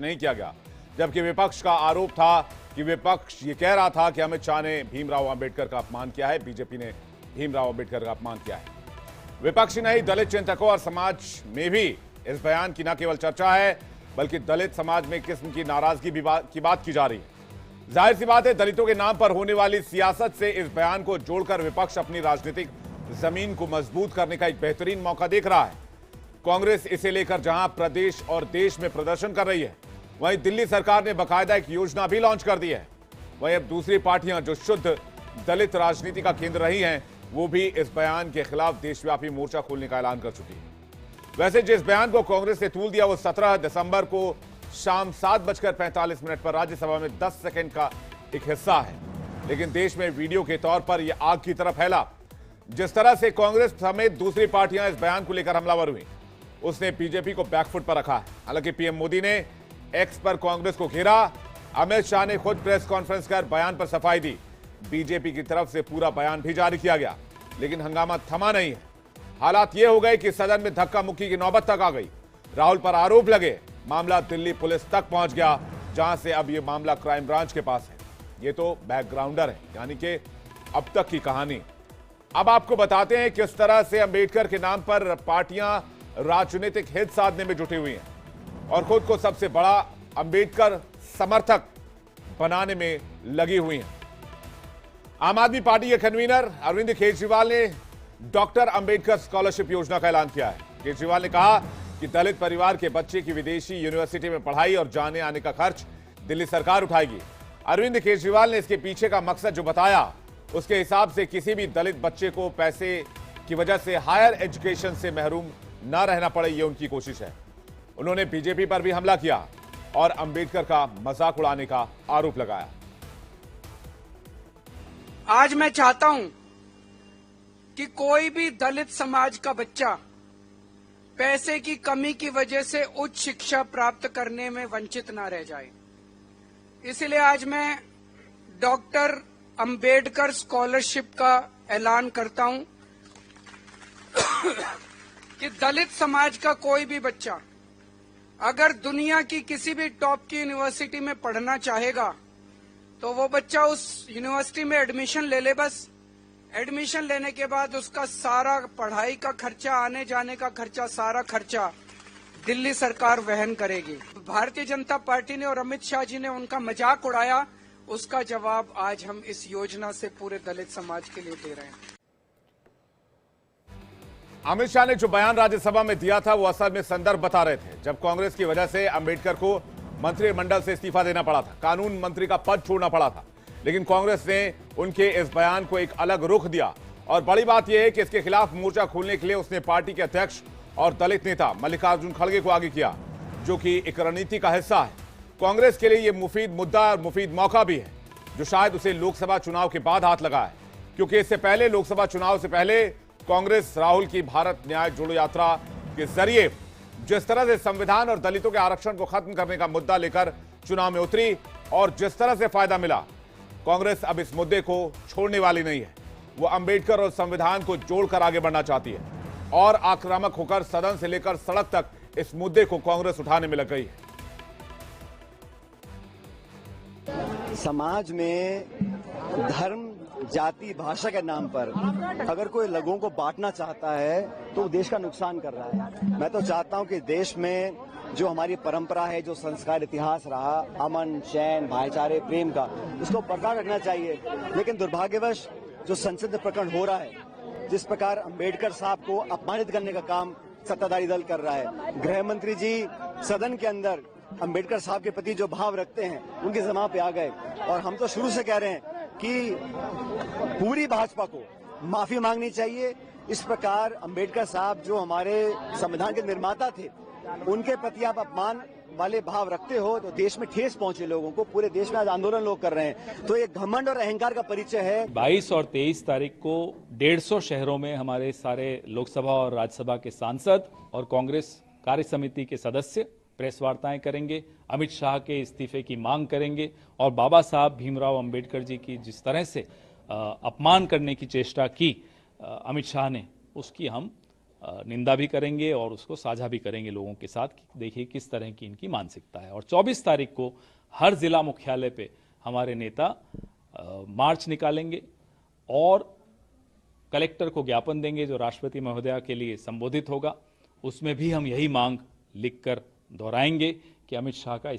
पेश नहीं किया गया, जबकि विपक्ष का आरोप था कि विपक्ष ये कह रहा था कि अमित शाह ने भीमराव अंबेडकर का अपमान किया है, बीजेपी ने भीमराव अंबेडकर का अपमान किया है। विपक्ष ही नहीं, दलित चिंतकों और समाज में भी इस बयान की न केवल चर्चा है, बल्कि दलित समाज में किस्म की नाराजगी की बात की जा रही है। जाहिर सी बात है, दलितों के नाम पर होने वाली सियासत से इस बयान को जोड़कर विपक्ष अपनी राजनीतिक जमीन को मजबूत करने का एक बेहतरीन मौका देख रहा है। कांग्रेस इसे लेकर जहां प्रदेश और देश में प्रदर्शन कर रही है, वहीं दिल्ली सरकार ने बाकायदा एक योजना भी लॉन्च कर दी है। वहीं अब दूसरी पार्टियां जो शुद्ध दलित राजनीति का केंद्र रही हैं, वो भी इस बयान के खिलाफ देशव्यापी मोर्चा खोलने का ऐलान कर चुकी है। वैसे जिस बयान को कांग्रेस ने तूल दिया, वो 17 दिसंबर को शाम 7:45 पर राज्यसभा में 10 सेकंड का एक हिस्सा है, लेकिन देश में वीडियो के तौर पर यह आग की तरफ फैला। जिस तरह से कांग्रेस समेत दूसरी पार्टियां इस बयान को लेकर हमलावर हुई, उसने बीजेपी को बैकफुट पर रखा है। हालांकि पीएम मोदी ने एक्स पर कांग्रेस को घेरा, अमित शाह ने खुद प्रेस कॉन्फ्रेंस कर बयान पर सफाई दी, बीजेपी की तरफ से पूरा बयान भी जारी किया गया, लेकिन हंगामा थमा नहीं है। हालात ये हो गए कि सदन में धक्का मुक्की की नौबत तक आ गई। राहुल पर आरोप लगे, मामला दिल्ली पुलिस तक पहुंच गया, जहां से अब यह मामला क्राइम ब्रांच के पास है। ये तो बैकग्राउंडर है, यानी कि अब तक की कहानी। अब आपको बताते हैं किस तरह से अंबेडकर के नाम पर पार्टियां राजनीतिक हित साधने में जुटी हुई हैं और खुद को सबसे बड़ा अंबेडकर समर्थक बनाने में लगी हुई हैं। आम आदमी पार्टी के कन्वीनर अरविंद केजरीवाल ने डॉक्टर अंबेडकर स्कॉलरशिप योजना का ऐलान किया है। केजरीवाल ने कहा कि दलित परिवार के बच्चे की विदेशी यूनिवर्सिटी में पढ़ाई और जाने आने का खर्च दिल्ली सरकार उठाएगी। अरविंद केजरीवाल ने इसके पीछे का मकसद जो बताया, उसके हिसाब से किसी भी दलित बच्चे को पैसे की वजह से हायर एजुकेशन से महरूम न रहना पड़े, ये उनकी कोशिश है। उन्होंने बीजेपी पर भी हमला किया और अंबेडकर का मजाक उड़ाने का आरोप लगाया। आज मैं चाहता हूं कि कोई भी दलित समाज का बच्चा पैसे की कमी की वजह से उच्च शिक्षा प्राप्त करने में वंचित ना रह जाए। इसलिए आज मैं डॉक्टर अंबेडकर स्कॉलरशिप का ऐलान करता हूं कि दलित समाज का कोई भी बच्चा अगर दुनिया की किसी भी टॉप की यूनिवर्सिटी में पढ़ना चाहेगा, तो वो बच्चा उस यूनिवर्सिटी में एडमिशन ले ले। बस एडमिशन लेने के बाद उसका सारा पढ़ाई का खर्चा, आने जाने का खर्चा, सारा खर्चा दिल्ली सरकार वहन करेगी। भारतीय जनता पार्टी ने और अमित शाह जी ने उनका मजाक उड़ाया, उसका जवाब आज हम इस योजना से पूरे दलित समाज के लिए दे रहे हैं। अमित शाह ने जो बयान राज्यसभा में दिया था, वो असल में संदर्भ बता रहे थे जब कांग्रेस की वजह से अंबेडकर को मंत्रिमंडल से इस्तीफा देना पड़ा था, कानून मंत्री का पद छोड़ना पड़ा था। लेकिन कांग्रेस ने उनके इस बयान को एक अलग रुख दिया और बड़ी बात यह है कि इसके खिलाफ मोर्चा खोलने के लिए उसने पार्टी के अध्यक्ष और दलित नेता मल्लिकार्जुन खड़गे को आगे किया, जो कि एक रणनीति का हिस्सा है। कांग्रेस के लिए यह मुफीद मुद्दा और मुफीद मौका भी है, जो शायद उसे लोकसभा चुनाव के बाद हाथ लगा है, क्योंकि इससे पहले लोकसभा चुनाव से पहले कांग्रेस राहुल की भारत न्याय जोड़ो यात्रा के जरिए जिस तरह से संविधान और दलितों के आरक्षण को खत्म करने का मुद्दा लेकर चुनाव में उतरी और जिस तरह से फायदा मिला, कांग्रेस अब इस मुद्दे को छोड़ने वाली नहीं है। वो अंबेडकर और संविधान को जोड़कर आगे बढ़ना चाहती है और आक्रामक होकर सदन से लेकर सड़क तक इस मुद्दे को कांग्रेस उठाने में लग गई है। समाज में धर्म, जाति, भाषा के नाम पर अगर कोई लोगों को बांटना चाहता है तो देश का नुकसान कर रहा है। मैं तो चाहता हूं कि देश में जो हमारी परंपरा है, जो संस्कार, इतिहास रहा, अमन, चैन, भाईचारे, प्रेम का, उसको बरकरार रखना चाहिए। लेकिन दुर्भाग्यवश जो संसद में प्रकरण हो रहा है, जिस प्रकार अंबेडकर साहब को अपमानित करने का काम सत्ताधारी दल कर रहा है, गृह मंत्री जी सदन के अंदर अंबेडकर साहब के प्रति जो भाव रखते हैं उनकी जमा पे आ गए। और हम तो शुरू से कह रहे हैं कि पूरी भाजपा को माफी मांगनी चाहिए। इस प्रकार अंबेडकर साहब जो हमारे संविधान के निर्माता थे, उनके प्रति आप अपमान वाले भाव रखते हो तो देश में ठेस पहुंचे लोगों को। पूरे देश में आज आंदोलन लोग कर रहे हैं, तो ये घमंड और अहंकार का परिचय है। 22 और 23 तारीख को 150 शहरों में हमारे सारे लोकसभा और राज्यसभा के सांसद और कांग्रेस कार्य समिति के सदस्य प्रेस वार्ताएं करेंगे, अमित शाह के इस्तीफे की मांग करेंगे और बाबा साहब भीमराव अंबेडकर जी की जिस तरह से अपमान करने की चेष्टा की अमित शाह ने, उसकी हम निंदा भी करेंगे और उसको साझा भी करेंगे लोगों के साथ कि देखिए किस तरह की इनकी मानसिकता है। और 24 तारीख को हर जिला मुख्यालय पे हमारे नेता मार्च निकालेंगे और कलेक्टर को ज्ञापन देंगे जो राष्ट्रपति महोदया के लिए संबोधित होगा। उसमें भी हम यही मांग लिखकर दोहराएंगे कि अमित शाह का